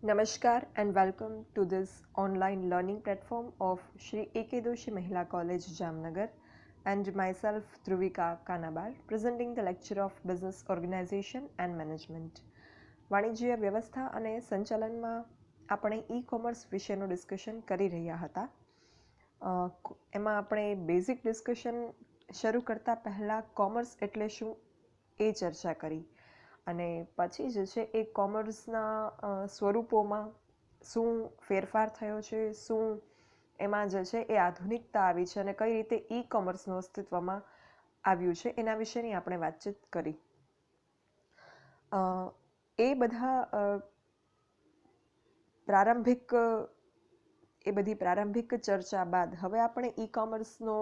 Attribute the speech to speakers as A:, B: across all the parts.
A: Namaskar and welcome to this online learning platform of Shri A.K. Doshi Mahila College, Jamnagar, and myself Dhruvika Kanabar, presenting the lecture of Business Organization and Management. વાણિજ્ય વ્યવસ્થા અને સંચાલનમાં આપણે e-commerce વિશેનું discussion કરી રહ્યા હતા. એમાં આપણે બેઝિક ડિસ્કશન શરૂ કરતાં પહેલાં કોમર્સ એટલે શું એ ચર્ચા કરી અને પછી જે છે એ કોમર્સના સ્વરૂપોમાં શું ફેરફાર થયો છે, શું એમાં જે છે એ આધુનિકતા આવી છે અને કઈ રીતે ઈ કોમર્સનું અસ્તિત્વમાં આવ્યું છે એના વિશેની આપણે વાતચીત કરી. એ બધી પ્રારંભિક ચર્ચા બાદ હવે આપણે ઈ કોમર્સનો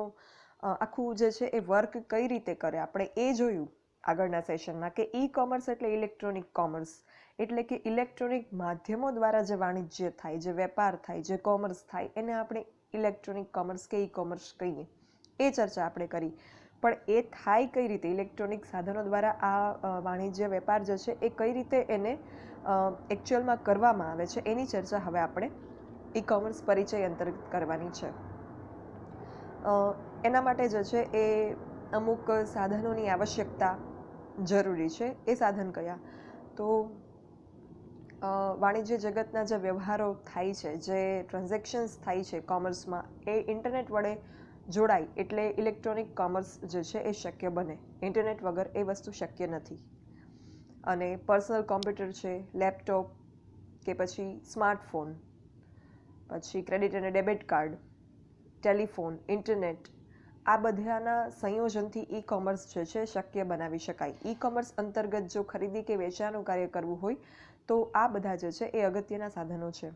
A: આખું જે છે એ વર્ક કઈ રીતે કરે આપણે એ જોયું આગળના સેશનમાં કે ઈ કોમર્સ એટલે ઇલેક્ટ્રોનિક કોમર્સ, એટલે કે ઇલેક્ટ્રોનિક માધ્યમો દ્વારા જે વાણિજ્ય થાય, જે વેપાર થાય, જે કોમર્સ થાય એને આપણે ઇલેક્ટ્રોનિક કોમર્સ કે ઈ કોમર્સ કહીએ. એ ચર્ચા આપણે કરી. પણ એ થાય કઈ રીતે, ઇલેક્ટ્રોનિક સાધનો દ્વારા આ વાણિજ્ય વેપાર જે છે એ કઈ રીતે એને એકચ્યુઅલમાં કરવામાં આવે છે એની ચર્ચા હવે આપણે ઈ કોમર્સ પરિચય અંતર્ગત કરવાની છે. એના માટે જે છે એ અમુક સાધનોની આવશ્યકતા જરૂરી છે. એ સાધન કયા? તો વાણિજ્ય જગતના જે વ્યવહારો થાય છે, જે ટ્રાન્ઝેક્શન્સ થાય છે કોમર્સમાં, એ ઇન્ટરનેટ વડે જોડાય એટલે ઇલેક્ટ્રોનિક કોમર્સ જે છે એ શક્ય બને. ઇન્ટરનેટ વગર એ વસ્તુ શક્ય નથી. અને પર્સનલ કોમ્પ્યુટર છે, લેપટોપ કે પછી સ્માર્ટફોન, પછી ક્રેડિટ અને ડેબિટ કાર્ડ, ટેલિફોન, ઇન્ટરનેટ, આ બધાના સંયોજનથી ઈ કોમર્સ જે છે શક્ય બનાવી શકાય. ઈ કોમર્સ અંતર્ગત જો ખરીદી કે વેચાણનું કાર્ય કરવું હોય તો આ બધા જે છે એ અગત્યના સાધનો છે.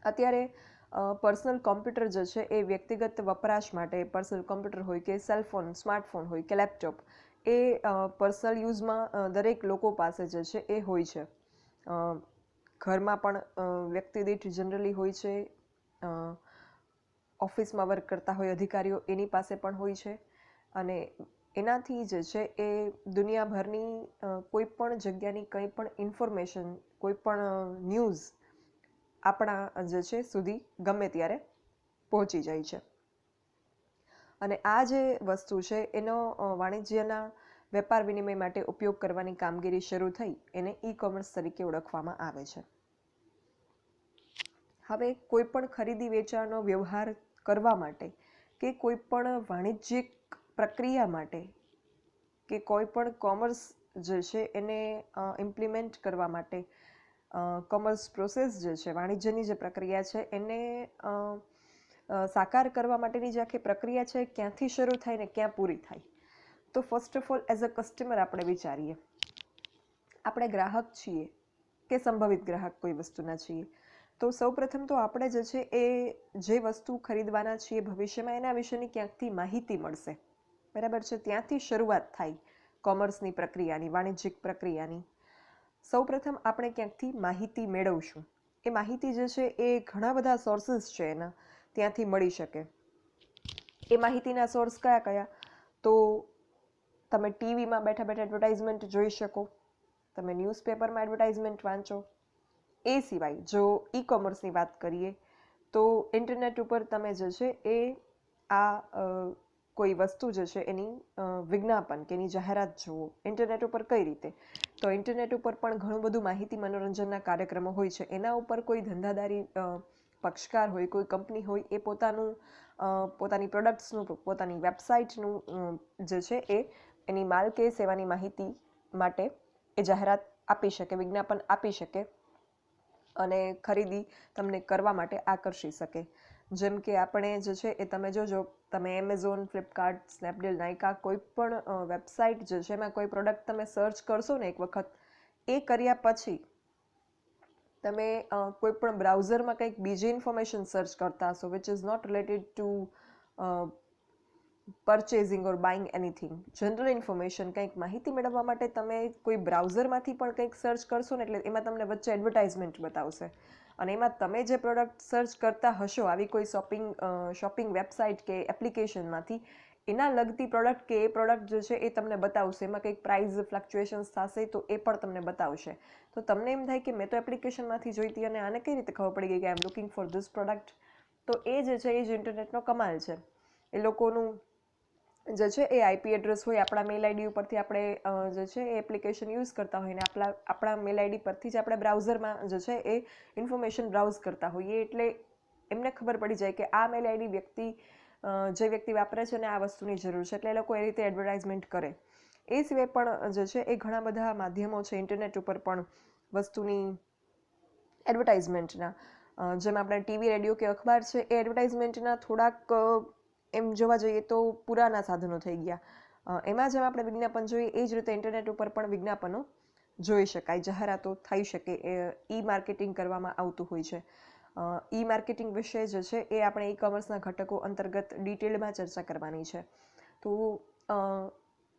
A: અત્યારે પર્સનલ કોમ્પ્યુટર જે છે એ વ્યક્તિગત વપરાશ માટે, પર્સનલ કોમ્પ્યુટર હોય કે સેલફોન, સ્માર્ટફોન હોય કે લેપટોપ, એ પર્સનલ યુઝમાં દરેક લોકો પાસે જે છે એ હોય છે. ઘરમાં પણ વ્યક્તિ દીઠ જનરલી હોય છે, ઓફિસમાં વર્ક કરતા હોય અધિકારીઓ એની પાસે પણ હોય છે. અને એનાથી જે છે એ દુનિયાભરની કોઈ પણ જગ્યાની કંઈ પણ ઇન્ફોર્મેશન, કોઈ પણ ન્યૂઝ આપણા જે છે સુધી ગમે ત્યારે પહોંચી જાય છે. અને આ જે વસ્તુ છે એનો વાણિજ્યના વેપાર વિનિમય માટે ઉપયોગ કરવાની કામગીરી શરૂ થઈ એને ઈ કોમર્સ તરીકે ઓળખવામાં આવે છે. હવે કોઈ પણ ખરીદી વેચાણનો વ્યવહાર કરવા માટે કે કોઈ પણ વાણિજ્યિક પ્રક્રિયા માટે કે કોઈ પણ કોમર્સ જે છે એને ઇમ્પ્લિમેન્ટ કરવા માટે, કોમર્સ પ્રોસેસ જે છે, વાણિજ્યની જે પ્રક્રિયા છે એને સાકાર કરવા માટેની જે આખી પ્રક્રિયા છે ક્યાંથી શરૂ થાય ને ક્યાં પૂરી થાય. તો first of all as a customer આપણે વિચારીએ. આપણે ગ્રાહક છીએ કે સંભવિત ગ્રાહક કોઈ વસ્તુના છીએ, તો સૌપ્રથમ તો આપણે જે છે એ જે વસ્તુ ખરીદવાના છીએ ભવિષ્યમાં એના વિશેની ક્યાંકથી માહિતી મળશે. બરાબર છે? ત્યાંથી શરૂઆત થાય કોમર્સની પ્રક્રિયાની, વાણિજ્યિક પ્રક્રિયાની. સૌપ્રથમ આપણે ક્યાંકથી માહિતી મેળવશું. એ માહિતી જે છે એ ઘણા બધા સોર્સિસ છે એના, ત્યાંથી મળી શકે. એ માહિતીના સોર્સ કયા કયા? તો તમે ટીવીમાં બેઠા બેઠા એડવર્ટાઇઝમેન્ટ જોઈ શકો, તમે ન્યૂઝપેપરમાં એડવર્ટાઇઝમેન્ટ વાંચો. એ સિવાય જો ઈ કોમર્સની વાત કરીએ તો ઇન્ટરનેટ ઉપર તમે જે છે એ આ કોઈ વસ્તુ જે છે એની વિજ્ઞાપન કે એની જાહેરાત જુઓ. ઇન્ટરનેટ ઉપર કઈ રીતે? તો ઇન્ટરનેટ ઉપર પણ ઘણું બધું માહિતી મનોરંજનના કાર્યક્રમો હોય છે. એના ઉપર કોઈ ધંધાદારી પક્ષકાર હોય, કોઈ કંપની હોય, એ પોતાની પ્રોડક્ટ્સનું, પોતાની વેબસાઇટનું જે છે એ એની માલ કે સેવાની માહિતી માટે એ જાહેરાત આપી શકે, વિજ્ઞાપન આપી શકે અને ખરીદી તમને કરવા માટે આકર્ષી શકે. જેમ કે આપણે જે છે એ તમે જોજો, તમે એમેઝોન, ફ્લિપકાર્ટ, સ્નેપડીલ, નાયકા કોઈ પણ વેબસાઇટ જે છે એમાં કોઈ પ્રોડક્ટ તમે સર્ચ કરશો ને એક વખત, એ કર્યા પછી તમે કોઈ પણ બ્રાઉઝરમાં કંઈક બીજી ઇન્ફોર્મેશન સર્ચ કરતા હશો which is not related to purchasing or buying anything, general information, કંઈક માહિતી મેળવવા માટે તમે કોઈ બ્રાઉઝરમાંથી પણ કંઈક સર્ચ કરશો ને એટલે એમાં તમને વચ્ચે એડવર્ટાઇઝમેન્ટ બતાવશે. અને એમાં તમે જે પ્રોડક્ટ સર્ચ કરતા હશો આવી કોઈ શોપિંગ વેબસાઇટ કે એપ્લિકેશનમાંથી, એના લગતી પ્રોડક્ટ કે એ પ્રોડક્ટ જે છે એ તમને બતાવશે, એમાં કંઈક પ્રાઇસ ફ્લક્ચ્યુએશન્સ થશે તો એ પણ તમને બતાવશે. તો તમને એમ થાય કે મેં તો એપ્લિકેશનમાંથી જોઈતી અને આને કઈ રીતે ખબર પડી ગઈ કે I am looking for this product. તો એ જે છે એ જ ઇન્ટરનેટનો કમાલ છે. એ લોકોનું જે છે એ આઈપી એડ્રેસ હોય, આપણા મેલ આઈડી ઉપરથી આપણે જે છે એ એપ્લિકેશન યુઝ કરતા હોય ને આપણા મેલ આઈડી પરથી જ આપણે બ્રાઉઝરમાં જે છે એ ઇન્ફોર્મેશન બ્રાઉઝ કરતા હોઈએ, એટલે એમને ખબર પડી જાય કે આ મેલ આઈડી જે વ્યક્તિ વાપરે છે ને આ વસ્તુની જરૂર છે, એટલે એ લોકો એ રીતે એડવર્ટાઇઝમેન્ટ કરે. એ સિવાય પણ જે છે એ ઘણા બધા માધ્યમો છે ઇન્ટરનેટ ઉપર પણ વસ્તુની એડવર્ટાઇઝમેન્ટના, જેમ આપણે ટીવી, રેડિયો કે અખબાર છે એ એડવર્ટાઇઝમેન્ટના થોડાક એમ જોવા જઈએ તો પુરાના સાધનો થઈ ગયા. એમાં જેમ આપણે વિજ્ઞાપન જોઈએ એ જ રીતે ઇન્ટરનેટ ઉપર પણ વિજ્ઞાપનો જોઈ શકાય, જાહેરાતો થઈ શકે, ઈ માર્કેટિંગ કરવામાં આવતું હોય છે. ઈ માર્કેટિંગ વિશે જે છે એ આપણે ઈ કોમર્સના ઘટકો અંતર્ગત ડિટેલમાં ચર્ચા કરવાની છે. તો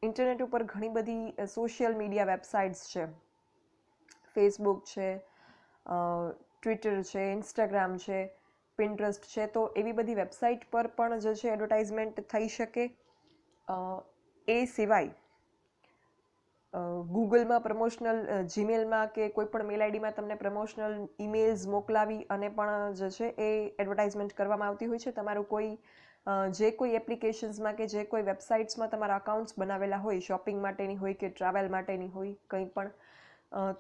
A: ઇન્ટરનેટ ઉપર ઘણી બધી સોશિયલ મીડિયા વેબસાઇટ્સ છે, ફેસબુક છે, ટ્વિટર છે, ઇન્સ્ટાગ્રામ છે, પિન્ટરસ્ટ છે. તો એવી બધી વેબસાઇટ પર પણ જે છે એડવર્ટાઇઝમેન્ટ થઈ શકે. એ સિવાય ગૂગલમાં પ્રમોશનલ, જીમેલમાં કે કોઈ પણ મેલ આઈડીમાં તમને પ્રમોશનલ ઈમેલ્સ મોકલાવી અને પણ જે છે એ એડવર્ટાઇઝમેન્ટ કરવામાં આવતી હોય છે. તમારું જે કોઈ એપ્લિકેશન્સમાં કે જે કોઈ વેબસાઇટ્સમાં તમારા અકાઉન્ટ્સ બનાવેલા હોય, શોપિંગ માટેની હોય કે ટ્રાવેલ માટેની હોય, કંઈ પણ,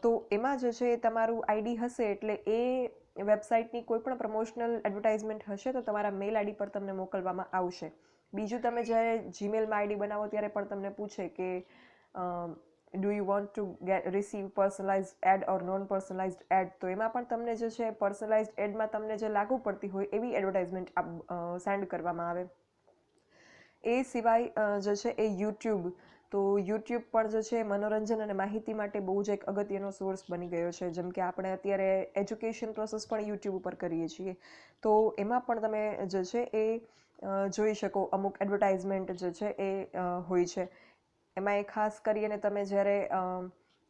A: તો એમાં જે છે તમારું આઈડી હશે એટલે એ વેબસાઇટની કોઈ પણ પ્રમોશનલ એડવર્ટાઇઝમેન્ટ હશે તો તમારા મેલ આઈડી પર તમને મોકલવામાં આવશે. બીજું, તમે જ્યારે જીમેલમાં આઈડી બનાવો ત્યારે પણ તમને પૂછે કે do you want to receive personalised ad or non personalised ad. તો એમાં પણ તમને જે છે પર્સનલાઇઝડ એડમાં તમને જે લાગુ પડતી હોય એવી એડવર્ટાઇઝમેન્ટ સેન્ડ કરવામાં આવે. એ સિવાય જે છે એ યુટ્યુબ. તો યુટ્યુબ પણ જે છે મનોરંજન અને માહિતી માટે બહુ જ એક અગત્યનો સોર્સ બની ગયો છે. જેમ કે આપણે અત્યારે એજ્યુકેશન પ્રોસેસ પણ યુટ્યુબ ઉપર કરીએ છીએ, તો એમાં પણ તમે જે છે એ જોઈ શકો અમુક એડવર્ટાઇઝમેન્ટ જે છે એ હોય છે. એમાં એ ખાસ કરીને તમે જ્યારે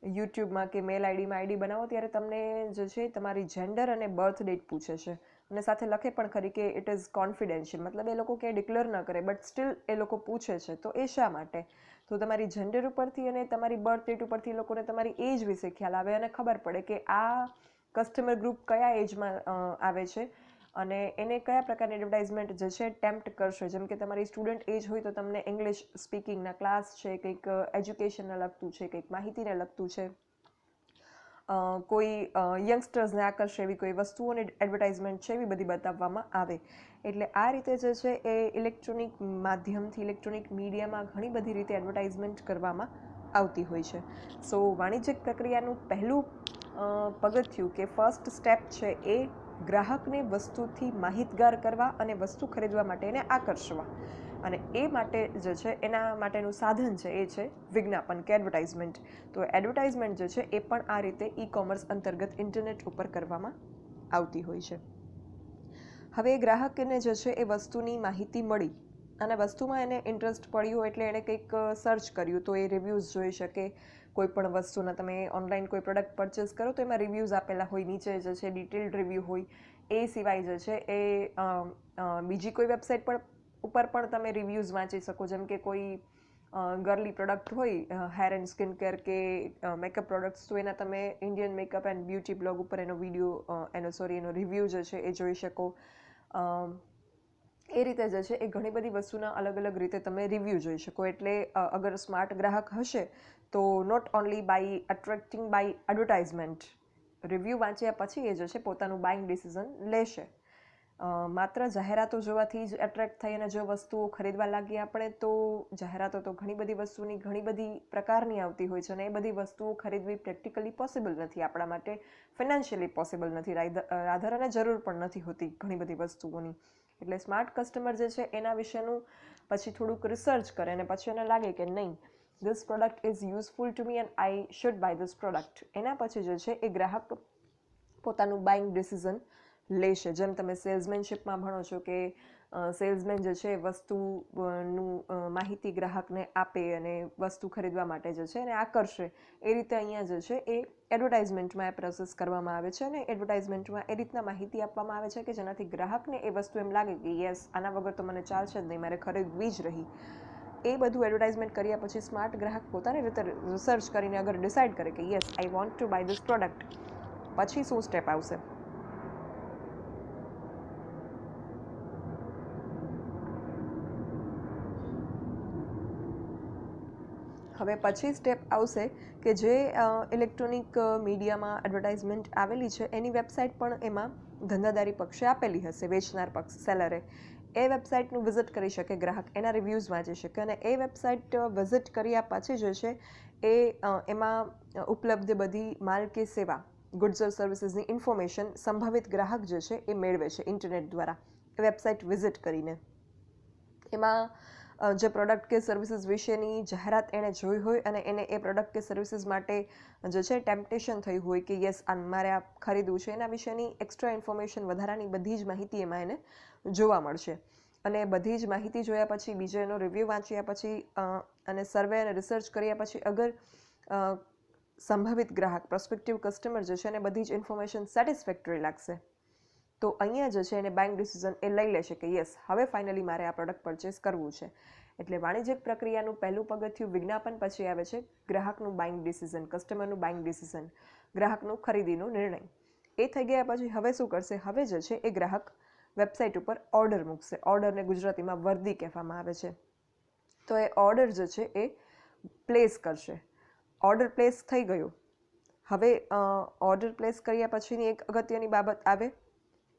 A: યુટ્યુબમાં કે મેલ આઈડીમાં આઈડી બનાવો ત્યારે તમને જે છે તમારી જેન્ડર અને બર્થ ડેટ પૂછે છે, અને સાથે લખે પણ ખરી કે ઇટ ઇઝ કોન્ફિડેન્શિયલ. મતલબ એ લોકો ક્યાંય ડિક્લેર ન કરે, બટ સ્ટીલ એ લોકો પૂછે છે. તો એ શા માટે? તો તમારી જેન્ડર ઉપરથી અને તમારી બર્થ ડેટ ઉપરથી લોકોને તમારી એજ વિશે ખ્યાલ આવે અને ખબર પડે કે આ કસ્ટમર ગ્રુપ કયા એજમાં આવે છે અને એને કયા પ્રકારની એડવર્ટાઇઝમેન્ટ જે છે ટેમ્પ્ટ કરશે. જેમ કે તમારી સ્ટુડન્ટ એજ હોય તો તમને ઇંગ્લિશ સ્પીકિંગના ક્લાસ છે, કંઈક એજ્યુકેશનને લગતું છે, કંઈક માહિતીને લગતું છે, કોઈ યંગસ્ટર્સને આકર્ષે એવી કોઈ વસ્તુઓની એડવર્ટાઇઝમેન્ટ છે એવી બધી બતાવવામાં આવે. એટલે આ રીતે જે છે એ ઇલેક્ટ્રોનિક માધ્યમથી, ઇલેક્ટ્રોનિક મીડિયામાં ઘણી બધી રીતે એડવર્ટાઇઝમેન્ટ કરવામાં આવતી હોય છે. સો વાણિજ્યિક પ્રક્રિયાનું પહેલું પગથિયું કે ફર્સ્ટ સ્ટેપ છે એ ગ્રાહકને વસ્તુથી માહિતગાર કરવા અને વસ્તુ ખરીદવા માટે એને આકર્ષવા, અને એ માટે જે છે એના માટેનું સાધન છે એ છે વિજ્ઞાપન કે એડવર્ટાઇઝમેન્ટ. તો એડવર્ટાઇઝમેન્ટ જે છે એ પણ આ રીતે ઈ કોમર્સ અંતર્ગત ઇન્ટરનેટ ઉપર કરવામાં આવતી હોય છે. હવે ગ્રાહકને જે છે એ વસ્તુની માહિતી મળી અને વસ્તુમાં એને ઇન્ટરેસ્ટ પડ્યો એટલે એણે કંઈક સર્ચ કર્યું, તો એ રિવ્યૂઝ જોઈ શકે. કોઈ પણ વસ્તુના તમે ઓનલાઈન કોઈ પ્રોડક્ટ પરચેસ કરો તો એમાં રિવ્યૂઝ આપેલા હોય, નીચે જે છે ડિટેલ્ડ રિવ્યૂ હોય. એ સિવાય જે છે એ બીજી કોઈ વેબસાઇટ ઉપર પણ તમે રિવ્યૂઝ વાંચી શકો. જેમ કે કોઈ ગર્લી પ્રોડક્ટ હોય, હેર એન્ડ સ્કિન કેર કે મેકઅપ પ્રોડક્ટ્સ, તો એના તમે Indian makeup and beauty blog ઉપર એનો એનો રિવ્યૂ જે છે એ જોઈ શકો. એ રીતે જે છે એ ઘણી બધી વસ્તુના અલગ અલગ રીતે તમે રિવ્યૂ જોઈ શકો. એટલે અગર સ્માર્ટ ગ્રાહક હશે તો not only by attracting by advertisement, review વાંચ્યા પછી એ જે છે પોતાનું બાઇંગ ડિસિઝન લેશે. માત્ર જાહેરાતો જોવાથી જ એટ્રેક્ટ થઈ અને જો વસ્તુઓ ખરીદવા લાગીએ આપણે, તો જાહેરાતો તો ઘણી બધી વસ્તુની ઘણી બધી પ્રકારની આવતી હોય છે અને એ બધી વસ્તુઓ ખરીદવી પ્રેક્ટિકલી પોસિબલ નથી આપણા માટે, ફિનાન્શિયલી પોસિબલ નથી, રાધર અને જરૂર પણ નથી હોતી ઘણી બધી વસ્તુઓની. એટલે સ્માર્ટ કસ્ટમર જે છે એના વિશેનું પછી થોડુંક રિસર્ચ કરે અને પછી એને લાગે કે નહીં, this product is useful to me and I should buy this product. એના પછી જે છે એ ગ્રાહક પોતાનું બાઇંગ ડિસિઝન લેશે. જેમ તમે સેલ્સમેનશિપમાં ભણો છો કે સેલ્સમેન જે છે વસ્તુનું માહિતી ગ્રાહકને આપે અને વસ્તુ ખરીદવા માટે જે છે એને આકર્ષે, એ રીતે અહીંયા જે છે એ એડવર્ટાઇઝમેન્ટમાં એ પ્રોસેસ કરવામાં આવે છે અને એડવર્ટાઇઝમેન્ટમાં એ રીતના માહિતી આપવામાં આવે છે કે જેનાથી ગ્રાહકને એ વસ્તુ એમ લાગે કે યસ, આના વગર તો મને ચાલશે જ નહીં, મારે ખરીદવી જ રહી. એ બધું એડવર્ટાઇઝમેન્ટ કર્યા પછી સ્માર્ટ ગ્રાહક પોતાની રીતે રિસર્ચ કરીને અગર ડિસાઇડ કરે કે yes I want to buy this product, પછી શું સ્ટેપ આવશે? હવે પછી સ્ટેપ આવશે કે જે ઇલેક્ટ્રોનિક મીડિયામાં એડવર્ટાઇઝમેન્ટ આવેલી છે એની વેબસાઇટ પણ એમાં ધંધાદારી પક્ષે આપેલી હશે, વેચનાર પક્ષ સેલરે. એ વેબસાઇટનું વિઝિટ કરી શકે ગ્રાહક, એના રિવ્યૂઝ વાંચી શકે, અને એ વેબસાઇટ વિઝિટ કર્યા પછી જે છે એ એમાં ઉપલબ્ધ બધી માલ કે સેવા, ગુડ્સ ઓર સર્વિસીસની ઇન્ફોર્મેશન સંભવિત ગ્રાહક જે છે એ મેળવે છે ઇન્ટરનેટ દ્વારા વેબસાઇટ વિઝિટ કરીને. એમાં જે પ્રોડક્ટ કે સર્વિસીસ વિશેની જાહેરાત એણે જોઈ હોય અને એને એ પ્રોડક્ટ કે સર્વિસીસ માટે જે છે ટેમ્પટેશન થઈ હોય કે યસ મારે આ ખરીદવું છે, એના વિશેની એક્સ્ટ્રા ઇન્ફોર્મેશન, વધારાની બધી જ માહિતી એમાં એને જોવા મળશે. અને બધી જ માહિતી જોયા પછી, બીજો એનો રિવ્યૂ વાંચ્યા પછી અને સર્વે અને રિસર્ચ કર્યા પછી અગર સંભવિત ગ્રાહક, પ્રોસ્પેક્ટિવ કસ્ટમર જે છે એને બધી જ ઇન્ફોર્મેશન સેટિસ્ફેક્ટરી લાગશે, તો અહીંયા જે છે એને બાઇંગ ડિસિઝન એ લઈ લેશે કે યસ હવે ફાઇનલી મારે આ પ્રોડક્ટ પરચેસ કરવું છે. એટલે વાણિજ્યિક પ્રક્રિયાનું પહેલું પગથિયું વિજ્ઞાપન પછી આવે છે ગ્રાહકનું બાઇંગ ડિસિઝન, કસ્ટમરનું બાઇંગ ડિસિઝન, ગ્રાહકનું ખરીદીનો નિર્ણય. એ થઈ ગયા પછી હવે શું કરશે? હવે જે છે એ ગ્રાહક વેબસાઇટ ઉપર ઓર્ડર મૂકશે. ઓર્ડરને ગુજરાતીમાં વર્દી કહેવામાં આવે છે. તો એ ઓર્ડર જે છે એ પ્લેસ કરશે. ઓર્ડર પ્લેસ થઈ ગયો. હવે ઓર્ડર પ્લેસ કર્યા પછીની એક અગત્યની બાબત આવે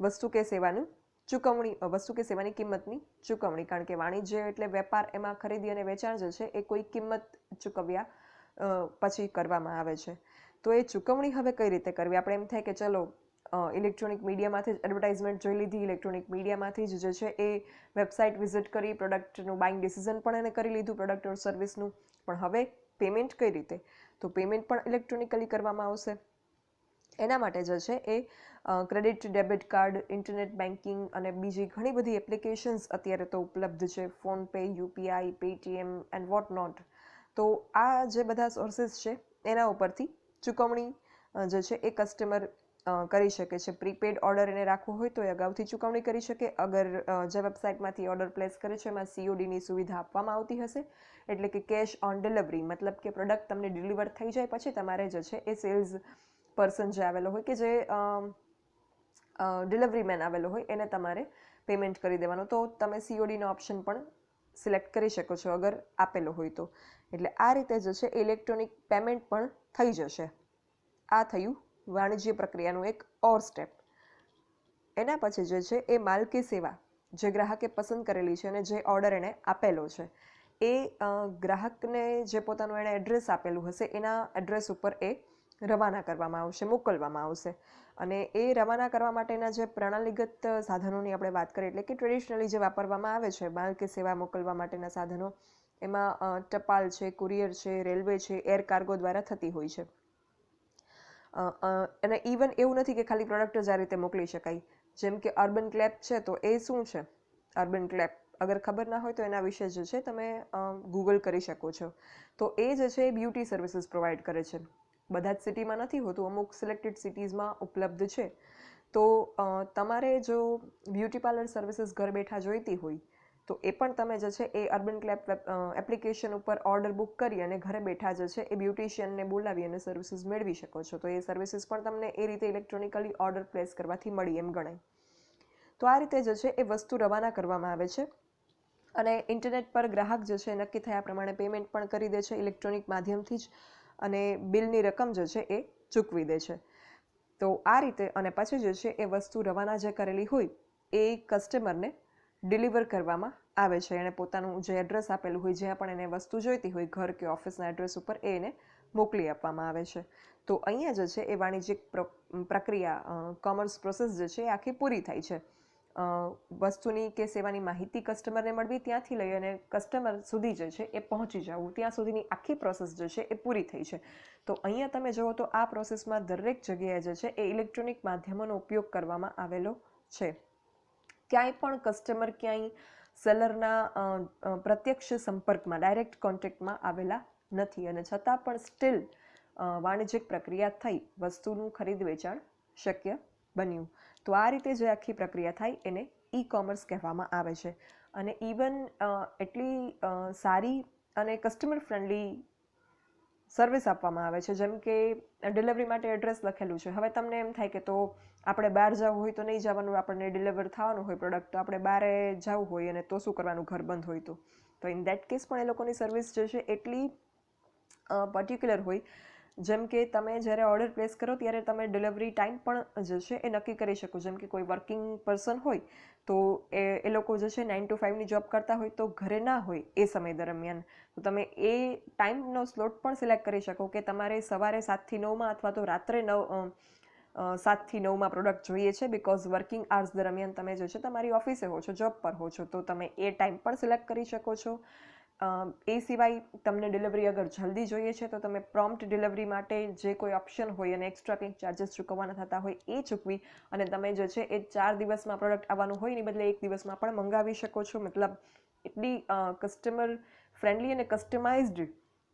A: વસ્તુ કે સેવાનું ચૂકવણી, વસ્તુ કે સેવાની કિંમતની ચૂકવણી. કારણ કે વાણિજ્ય એટલે વેપાર, એમાં ખરીદી અને વેચાણ જે છે એ કોઈ કિંમત ચૂકવ્યા પછી કરવામાં આવે છે. તો એ ચૂકવણી હવે કઈ રીતે કરવી? આપણે એમ થાય કે ચલો ઇલેક્ટ્રોનિક મીડિયામાંથી જ એડવર્ટાઇઝમેન્ટ જોઈ લીધી, ઇલેક્ટ્રોનિક મીડિયામાંથી જ જે છે એ વેબસાઇટ વિઝિટ કરી, પ્રોડક્ટનું બાઇંગ ડિસિઝન પણ એને કરી લીધું, પ્રોડક્ટ ઓર સર્વિસનું. પણ હવે પેમેન્ટ કઈ રીતે? તો પેમેન્ટ પણ ઇલેક્ટ્રોનિકલી કરવામાં આવશે. એના માટે જે છે એ credit, debit card, internet banking અને બીજી ઘણી બધી એપ્લિકેશન્સ અત્યારે તો ઉપલબ્ધ છે, PhonePe, UPI, Paytm and what not. તો આ જે બધા સોર્સિસ છે એના ઉપરથી ચૂકવણી જે છે એ કસ્ટમર કરી શકે છે. પ્રીપેડ ઓર્ડર એને રાખવો હોય તો એ અગાઉથી ચૂકવણી કરી શકે. અગર જે વેબસાઇટમાંથી ઓર્ડર પ્લેસ કરે છે એમાં CODની સુવિધા આપવામાં આવતી હશે, એટલે કે કેશ ઓન ડિલિવરી, મતલબ કે પ્રોડક્ટ તમને ડિલિવર થઈ જાય પછી તમારે જે છે એ સેલ્સ પર્સન જે આવેલો હોય, કે જે ડિલિવરી મેન આવેલો હોય, એને તમારે પેમેન્ટ કરી દેવાનો. તો તમે CODનો ઓપ્શન પણ સિલેક્ટ કરી શકો છો અગર આપેલો હોય તો. એટલે આ રીતે જે છે ઇલેક્ટ્રોનિક પેમેન્ટ પણ થઈ જશે. આ થયું વાણિજ્ય પ્રક્રિયાનું એક ઓર સ્ટેપ. એના પછી જે છે એ માલ કે સેવા જે ગ્રાહકે પસંદ કરેલી છે અને જે ઓર્ડર એણે આપેલો છે એ ગ્રાહકને જે પોતાનું એણે એડ્રેસ આપેલું હશે એના એડ્રેસ ઉપર એ રવાના કરવામાં આવશે, મોકલવામાં આવશે. અને એ રવાના કરવા માટેના જે પ્રણાલીગત સાધનોની આપણે વાત કરીએ, એટલે કે ટ્રેડિશનલી જે વાપરવામાં આવે છે માલ કે સેવા મોકલવા માટેના સાધનો, એમાં ટપાલ છે, કુરિયર છે, રેલવે છે, એર કાર્ગો દ્વારા થતી હોય છે. અને ઇવન એવું નથી કે ખાલી પ્રોડક્ટ જ આ રીતે મોકલી શકાય. જેમ કે અર્બન ક્લેપ છે, તો એ શું છે? અર્બન ક્લેપ અગર ખબર ના હોય તો એના વિશે જે છે તમે ગૂગલ કરી શકો છો. તો એ જે છે એ બ્યુટી સર્વિસીસ પ્રોવાઈડ કરે છે. બધા જ સિટીમાં નથી હોતું, અમુક સિલેક્ટેડ સિટીઝમાં ઉપલબ્ધ છે. તો તમારે જો બ્યુટી પાર્લર સર્વિસીસ ઘર બેઠા જોઈતી હોય તો એ પણ તમે જે છે એ અર્બન ક્લેપ એપ્લિકેશન ઉપર ઓર્ડર બુક કરી અને ઘરે બેઠા જે છે એ બ્યુટિશિયનને બોલાવી અને સર્વિસીસ મેળવી શકો છો. તો એ સર્વિસીસ પણ તમને એ રીતે ઇલેક્ટ્રોનિકલી ઓર્ડર પ્લેસ કરવાથી મળી એમ ગણાય. તો આ રીતે જે છે એ વસ્તુ રવાના કરવામાં આવે છે અને ઇન્ટરનેટ પર ગ્રાહક જે છે નક્કી થયા પ્રમાણે પેમેન્ટ પણ કરી દે છે ઇલેક્ટ્રોનિક માધ્યમથી જ, અને બિલની રકમ જે છે એ ચૂકવી દે છે. તો આ રીતે અને પછી જે છે એ વસ્તુ રવાના જે કરેલી હોય એ કસ્ટમરને ડિલિવર કરવામાં આવે છે. એણે પોતાનું જે એડ્રેસ આપેલું હોય, જ્યાં પણ એને વસ્તુ જોઈતી હોય, ઘર કે ઓફિસના એડ્રેસ ઉપર, એ એને મોકલી આપવામાં આવે છે. તો અહીંયા જે છે એ વાણિજ્યિક પ્રક્રિયા, કોમર્સ પ્રોસેસ જે છે એ આખી પૂરી થાય છે. વસ્તુની કે સેવાની માહિતી કસ્ટમરને મળવી, ત્યાંથી લઈ અને કસ્ટમર સુધી જે છે એ પહોંચી જવું, ત્યાં સુધીની આખી પ્રોસેસ જે છે એ પૂરી થઈ છે. તો અહીંયા તમે જુઓ તો આ પ્રોસેસમાં દરેક જગ્યાએ જે છે એ ઇલેક્ટ્રોનિક માધ્યમોનો ઉપયોગ કરવામાં આવેલો છે. ક્યાંય પણ કસ્ટમર ક્યાંય સેલરના પ્રત્યક્ષ સંપર્કમાં, ડાયરેક્ટ કોન્ટેક્ટમાં આવેલા નથી, અને છતાં પણ સ્ટીલ વાણિજ્યિક પ્રક્રિયા થઈ, વસ્તુનું ખરીદ વેચાણ શક્ય બન્યું. તો આ રીતે જે આખી પ્રક્રિયા થાય એને ઈ કોમર્સ કહેવામાં આવે છે. અને ઇવન એટલી સારી અને કસ્ટમર ફ્રેન્ડલી સર્વિસ આપવામાં આવે છે. જેમ કે ડિલિવરી માટે એડ્રેસ લખેલું છે. હવે તમને એમ થાય કે તો આપણે બહાર જવું હોય તો નહીં જવાનું, આપણને ડિલિવર થવાનું હોય પ્રોડક્ટ, તો આપણે બહાર જવું હોય અને તો શું કરવાનું, ઘર બંધ હોય તો ઇન દેટ કેસ પણ એ લોકોની સર્વિસ જે છે એટલી પર્ટિક્યુલર હોય. જેમ કે તમે જ્યારે ઓર્ડર પ્લેસ કરો ત્યારે તમે ડિલિવરી ટાઈમ પણ જે છે એ નક્કી કરી શકો. જેમ કે કોઈ વર્કિંગ પર્સન હોય તો એ લોકો જે છે 9 to 5ની જોબ કરતા હોય તો ઘરે ના હોય એ સમય દરમિયાન, તો તમે એ ટાઈમનો સ્લોટ પણ સિલેક્ટ કરી શકો કે તમારે સવારે 7 થી 9માં અથવા તો રાત્રે 7 થી 9માં પ્રોડક્ટ જોઈએ છે. બિકોઝ વર્કિંગ આર્સ દરમિયાન તમે જે છે તમારી ઓફિસે હો છો, જોબ પર હો છો, તો તમે એ ટાઈમ પણ સિલેક્ટ કરી શકો છો. એ સિવાય તમને ડિલિવરી અગર જલ્દી જોઈએ છે તો તમે પ્રોમ્પ્ટ ડિલિવરી માટે જે કોઈ ઓપ્શન હોય અને એક્સ્ટ્રા કંઈક ચાર્જિસ ચૂકવવાના થતા હોય એ ચૂકવી અને તમે જે છે એ 4 દિવસમાં પ્રોડક્ટ આવવાનું હોય ને બદલે 1 દિવસમાં પણ મંગાવી શકો છો. મતલબ એટલી કસ્ટમર ફ્રેન્ડલી અને કસ્ટમાઇઝ્ડ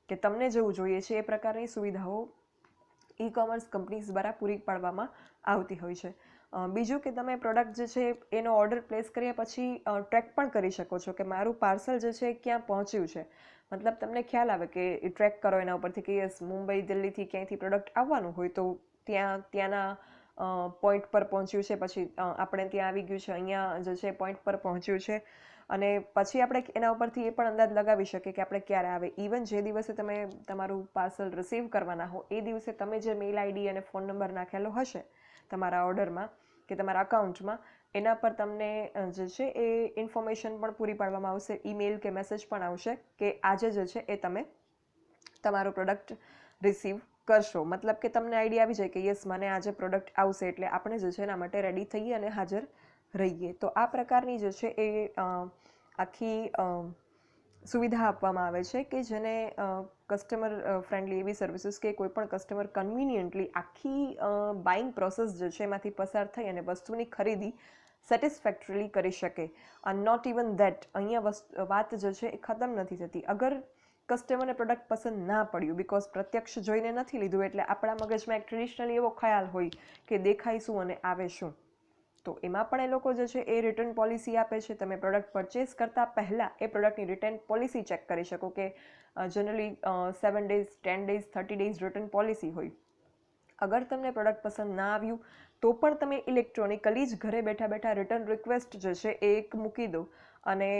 A: કે તમને જેવું જોઈએ છે એ પ્રકારની સુવિધાઓ ઈ કોમર્સ કંપનીઝ દ્વારા પૂરી પાડવામાં આવતી હોય છે. બીજું કે તમે પ્રોડક્ટ જે છે એનો ઓર્ડર પ્લેસ કર્યા પછી ટ્રેક પણ કરી શકો છો કે મારું પાર્સલ જે છે ક્યાં પહોંચ્યું છે. મતલબ તમને ખ્યાલ આવે કે એ ટ્રેક કરો એના ઉપરથી કે યસ મુંબઈ, દિલ્હીથી ક્યાંયથી પ્રોડક્ટ આવવાનું હોય તો ત્યાંના પોઈન્ટ પર પહોંચ્યું છે, પછી આપણે ત્યાં આવી ગયું છે, અહીંયા જે છે પોઈન્ટ પર પહોંચ્યું છે. અને પછી આપણે એના ઉપરથી એ પણ અંદાજ લગાવી શકીએ કે આપણે ક્યારે આવે. ઇવન જે દિવસે તમે તમારું પાર્સલ રિસીવ કરવાના હો એ દિવસે તમે જે મેલ આઈડી અને ફોન નંબર નાખેલો હશે તમારા ઓર્ડરમાં કે તમારા અકાઉન્ટમાં, એના પર તમને જે છે એ ઇન્ફોર્મેશન પણ પૂરી પાડવામાં આવશે. ઈમેલ કે મેસેજ પણ આવશે કે આજે જે છે એ તમે તમારો પ્રોડક્ટ રિસીવ કરશો. મતલબ કે તમને આઈડિયા આવી જાય કે યસ મને આજે પ્રોડક્ટ આવશે, એટલે આપણે જે છે એના માટે રેડી થઈએ અને હાજર રહીએ. તો આ પ્રકારની જે છે એ આખી સુવિધા આપવામાં આવે છે કે જેને કસ્ટમર ફ્રેન્ડલી એવી સર્વિસીસ કે કોઈ પણ કસ્ટમર કન્વિનિયન્ટલી આખી બાઇંગ પ્રોસેસ જે છે એમાંથી પસાર થઈ અને વસ્તુની ખરીદી સેટિસ્ફેક્ટરીલી કરી શકે. નોટ ઇવન ધેટ, અહીંયા વાત જે છે એ ખતમ નથી થતી. અગર કસ્ટમરને પ્રોડક્ટ પસંદ ના પડ્યું, બિકોઝ પ્રત્યક્ષ જોઈને નથી લીધું એટલે આપણા મગજમાં એક ટ્રેડિશનલી એવો ખ્યાલ હોય કે દેખાય શું અને આવે શું, તો એમાં પણ એ લોકો જે છે એ રિટર્ન પોલિસી આપે છે. તમે પ્રોડક્ટ પરચેસ કરતાં પહેલાં એ પ્રોડક્ટની રિટર્ન પોલિસી ચેક કરી શકો કે generally 7 days, 10 days, 30 days return policy હોય. અગર તમને પ્રોડક્ટ પસંદ ના આવ્યું તો પણ તમે ઇલેક્ટ્રોનિકલી જ ઘરે બેઠા બેઠા રિટર્ન રિક્વેસ્ટ જે છે એ એક મૂકી દો અને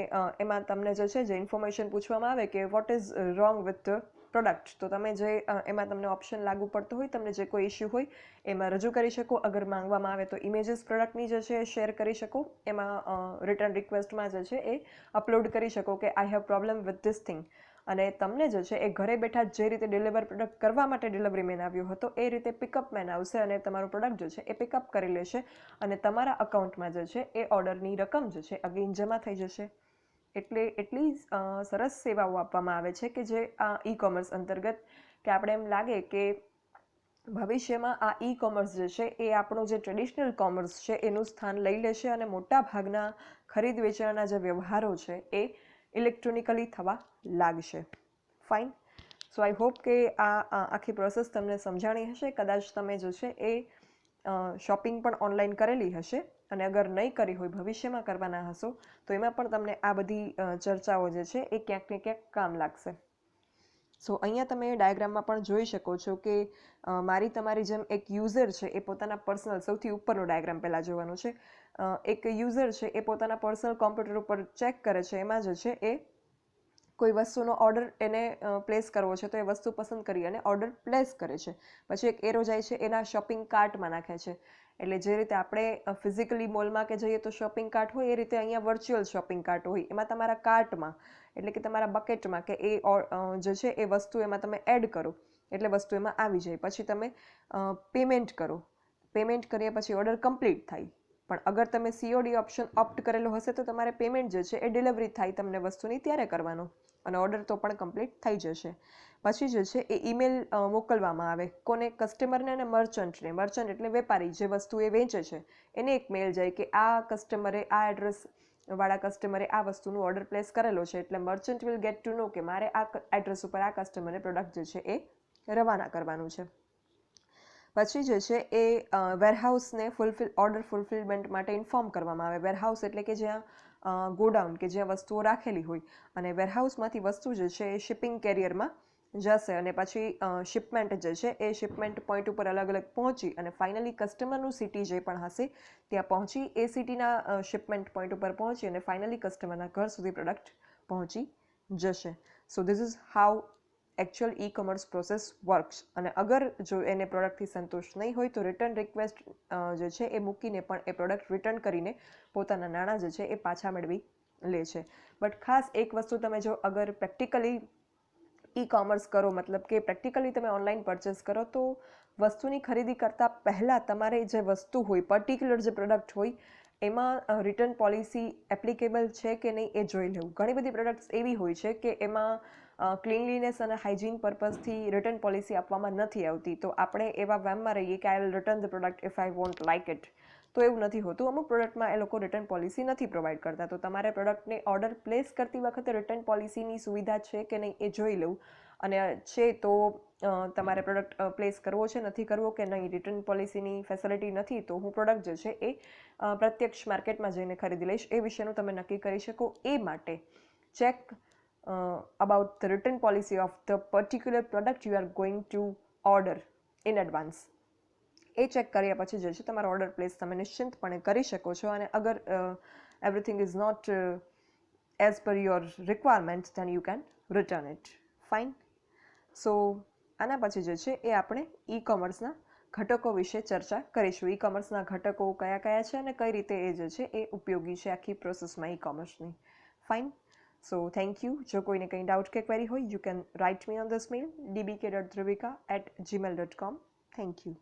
A: એમાં તમને જે છે જે ઇન્ફોર્મેશન પૂછવામાં આવે કે what is wrong with product, તો તમે જે એમાં તમને ઓપ્શન લાગુ પડતો હોય, તમને જે કોઈ ઇશ્યુ હોય એમાં રજૂ કરી શકો. અગર માંગવામાં આવે તો ઇમેજીસ પ્રોડક્ટની જે છે એ શેર કરી શકો. એમાં રિટર્ન રિક્વેસ્ટમાં જે છે એ અપલોડ કરી શકો કે I have problem with this thing. અને તમને જે છે એ ઘરે બેઠા જે રીતે ડિલિવર પ્રોડક્ટ કરવા માટે ડિલિવરી મેન આવ્યો હતો એ રીતે પિકઅપ મેન આવશે અને તમારું પ્રોડક્ટ જે છે એ પિકઅપ કરી લેશે અને તમારા અકાઉન્ટમાં જે છે એ ઓર્ડરની રકમ જે છે અગેન જમા થઈ જશે. એટલે એટલી સરસ સેવાઓ આપવામાં આવે છે કે જે આ ઈ કોમર્સ અંતર્ગત કે આપણે એમ લાગે કે ભવિષ્યમાં આ ઈ કોમર્સ જે છે એ આપણું જે ટ્રેડિશનલ કોમર્સ છે એનું સ્થાન લઈ લેશે અને મોટા ભાગના ખરીદ વેચાણના જે વ્યવહારો છે એ ઇલેક્ટ્રોનિકલી થવા લાગશે. ફાઇન. સો આઈ હોપ કે આ આખી પ્રોસેસ તમને સમજાણી હશે. કદાચ તમે જે છે એ શોપિંગ પણ ઓનલાઈન કરેલી હશે અને અગર નહીં કરી હોય, ભવિષ્યમાં કરવાના હશો તો એમાં પણ તમને આ બધી ચર્ચાઓ જે છે એ ક્યાંક ને ક્યાંક કામ લાગશે. સો અહીંયા તમે ડાયાગ્રામમાં પણ જોઈ શકો છો કે મારી તમારી જેમ એક યુઝર છે એ પોતાના પર્સનલ, સૌથી ઉપરનો ડાયાગ્રામ પહેલાં જોવાનો છે. એક યુઝર છે એ પોતાના પર્સનલ કોમ્પ્યુટર ઉપર ચેક કરે છે. એમાં જે છે એ કોઈ વસ્તુનો ઓર્ડર એને પ્લેસ કરવો છે તો એ વસ્તુ પસંદ કરી અને ઓર્ડર પ્લેસ કરે છે. પછી એક એરો જાય છે એના શોપિંગ કાર્ટમાં નાખે છે. એટલે જે રીતે આપણે ફિઝિકલી મોલમાં કે જઈએ તો શોપિંગ કાર્ટ હોય એ રીતે અહીંયા વર્ચ્યુઅલ શોપિંગ કાર્ટ હોય. એમાં તમારા કાર્ટમાં એટલે કે તમારા બકેટમાં કે એ જે છે એ વસ્તુ એમાં તમે એડ કરો એટલે વસ્તુ એમાં આવી જાય. પછી તમે પેમેન્ટ કરો. પેમેન્ટ કર્યા પછી ઓર્ડર કમ્પ્લીટ થાય. પણ અગર તમે COD ઓપ્શન ઓપ્ટ કરેલો હશે તો તમારે પેમેન્ટ જે છે એ ડિલિવરી થાય તમને વસ્તુની ત્યારે કરવાનો અને ઓર્ડર તો પણ કમ્પ્લીટ થઈ જશે. પછી જે છે એ ઈમેલ મોકલવામાં આવે કોને? કસ્ટમરને અને મર્ચન્ટને. મર્ચન્ટ એટલે વેપારી, જે વસ્તુ એ વેચે છે એને એક મેલ જાય કે આ કસ્ટમરે આ એડ્રેસ વાળા કસ્ટમરે આ વસ્તુનો ઓર્ડર પ્લેસ કરેલો છે. એટલે મર્ચન્ટ વિલ ગેટ ટુ નો કે મારે આ એડ્રેસ ઉપર આ કસ્ટમરે પ્રોડક્ટ જે છે એ રવાના કરવાનું છે. પછી જે છે એ વેરહાઉસને ઓર્ડર ફુલફિલમેન્ટ માટે ઇન્ફોર્મ કરવામાં આવે. વેરહાઉસ એટલે કે જ્યાં ગોડાઉન કે જ્યાં વસ્તુઓ રાખેલી હોય, અને વેરહાઉસમાંથી વસ્તુ જે છે એ શિપિંગ કેરિયરમાં જશે, અને પછી શિપમેન્ટ જે છે એ શિપમેન્ટ પોઈન્ટ ઉપર અલગ અલગ પહોંચી અને ફાઇનલી કસ્ટમરનું સિટી જે પણ હશે ત્યાં પહોંચી, એ સિટીના શિપમેન્ટ પોઈન્ટ ઉપર પહોંચી અને ફાઇનલી કસ્ટમરના ઘર સુધી પ્રોડક્ટ પહોંચી જશે. So this is how actual e commerce process works. અને અગર જો એને પ્રોડક્ટથી સંતોષ નહીં હોય તો રિટર્ન રિક્વેસ્ટ જે છે એ મૂકીને પણ એ પ્રોડક્ટ રિટર્ન કરીને પોતાના નાણાં જે છે એ પાછા મેળવી લે છે. બટ ખાસ એક વસ્તુ તમે જો અગર પ્રેક્ટિકલી ઈ કોમર્સ કરો, મતલબ કે પ્રેક્ટિકલી તમે ઓનલાઈન પરચેસ કરો, તો વસ્તુની ખરીદી કરતાં પહેલાં તમારે જે વસ્તુ હોય, પર્ટિક્યુલર જે પ્રોડક્ટ હોય, એમાં રિટર્ન પોલિસી એપ્લિકેબલ છે કે નહીં એ જોઈ લેવું. ઘણી બધી પ્રોડક્ટ્સ એવી હોય છે કે એમાં ક્લીનલીનેસ અને હાઇજીન પર્પઝથી રિટર્ન પોલિસી આપવામાં નથી આવતી, તો આપણે એવા વહેમમાં રહીએ કે I will return the product if I want like it. તો એવું નથી હોતું. અમુક પ્રોડક્ટમાં એ લોકો રિટર્ન પોલિસી નથી પ્રોવાઈડ કરતા, તો તમારે પ્રોડક્ટને ઓર્ડર પ્લેસ કરતી વખતે રિટર્ન પોલિસીની સુવિધા છે કે નહીં એ જોઈ લેવું. અને છે તો તમારે પ્રોડક્ટ પ્લેસ કરવો છે, નથી કરવો કે નહીં, રિટર્ન પોલિસીની ફેસિલિટી નથી, તો હું પ્રોડક્ટ જે છે એ પ્રત્યક્ષ માર્કેટમાં જઈને ખરીદી લઈશ, એ વિશેનું તમે નક્કી કરી શકો. એ માટે check about the written policy of the particular product you are going to order in advance. A check કર્યા પછી જે છે તમારો ઓર્ડર પ્લેસ તમે નિશ્ચિંતપણે કરી શકો છો. અને અગર everything is not as per your requirement then you can return it. Fine. So આના પછી જે છે એ આપણે ઈ કોમર્સના ઘટકો વિશે ચર્ચા કરીશું. ઈ કોમર્સના ઘટકો કયા કયા છે અને કઈ રીતે એ જે છે એ ઉપયોગી છે આખી પ્રોસેસમાં ઈ કોમર્સની. ફાઇન. So thank you. જો કોઈને કંઈ ડાઉટ કે ક્વેરી હોય, you can write me on this mail dbk.dhruvika@gmail.com. Thank you.